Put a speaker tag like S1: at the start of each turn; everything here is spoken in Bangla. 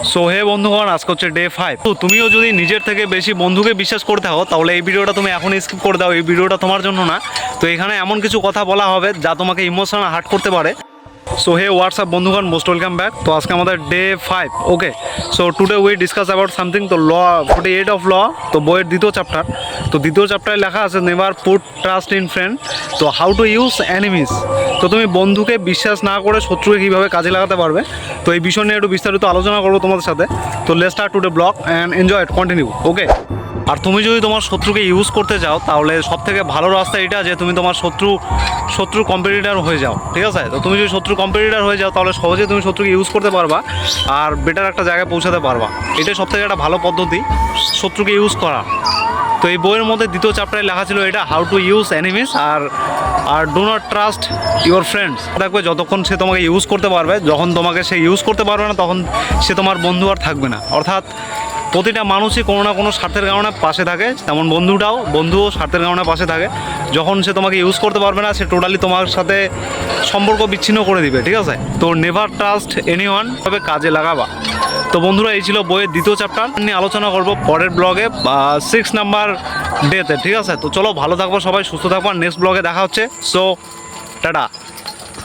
S1: সো হে বন্ধুগণ, আজকে হচ্ছে ডে 5। তো তুমিও যদি নিজের থেকে বেশি বন্ধুকে বিশ্বাস করতে হও তাহলে এই ভিডিওটা তুমি এখন স্কিপ করে দাও, এই ভিডিওটা তোমার জন্য না। তো এখানে এমন কিছু কথা বলা হবে যা তোমাকে ইমোশনাল হার্ট করতে পারে। সো হে হোয়াটসঅ্যাপ বন্ধুগণ, মোস্ট ওয়েলকাম ব্যাক। তো আজকে আমাদের day 5। Okay, so today we discuss about something. তো ল 48 অফ ল, তো বইয়ের দ্বিতীয় চ্যাপ্টার। তো দ্বিতীয় চ্যাপ্টারে লেখা আছে never put trust in friend. তো হাউ টু ইউজ এনিমিস। তো তুমি বন্ধুকে বিশ্বাস না করে শত্রুকে কীভাবে কাজে লাগাতে পারবে, তো এই বিষয় নিয়ে একটু বিস্তারিত আলোচনা করবো তোমাদের সাথে। তো let's start today blog and enjoy it, continue. Okay, আর তুমি যদি তোমার শত্রুকে ইউজ করতে যাও তাহলে সবথেকে ভালো রাস্তা এটা যে তুমি তোমার শত্রু কম্পিটিটার হয়ে যাও, ঠিক আছে? তো তুমি যদি শত্রু কম্পিটিটার হয়ে যাও তাহলে সহজে তুমি শত্রুকে ইউজ করতে পারবা আর বেটার একটা জায়গায় পৌঁছাতে পারবা। এটাই সবথেকে একটা ভালো পদ্ধতি শত্রুকে ইউজ করা। তো এই বইয়ের মধ্যে দ্বিতীয় চ্যাপ্টারে লেখা ছিল এটা, হাউ টু ইউজ এনিমিস আর do not trust your friends. দেখবে যতক্ষণ সে তোমাকে ইউজ করতে পারবে, যখন তোমাকে সে ইউজ করতে পারবে না তখন সে তোমার বন্ধু আর থাকবে না। অর্থাৎ প্রতিটা মানুষই কোনো না কোনো স্বার্থের কারণে পাশে থাকে, তেমন বন্ধুও স্বার্থের কারণে পাশে থাকে। যখন সে তোমাকে ইউজ করতে পারবে না সে টোটালি তোমার সাথে সম্পর্ক বিচ্ছিন্ন করে দিবে, ঠিক আছে? তো নেভার ট্রাস্ট এনিওয়ান, তবে কাজে লাগাবা। তো বন্ধুরা, এই ছিল বইয়ের দ্বিতীয় চ্যাপ্টার নিয়ে আলোচনা করবো পরের ব্লগে 6 নাম্বার ডেতে, ঠিক আছে? তো চলো, ভালো থাকবো সবাই, সুস্থ থাকবো, নেক্সট ব্লগে দেখা হচ্ছে। So tata.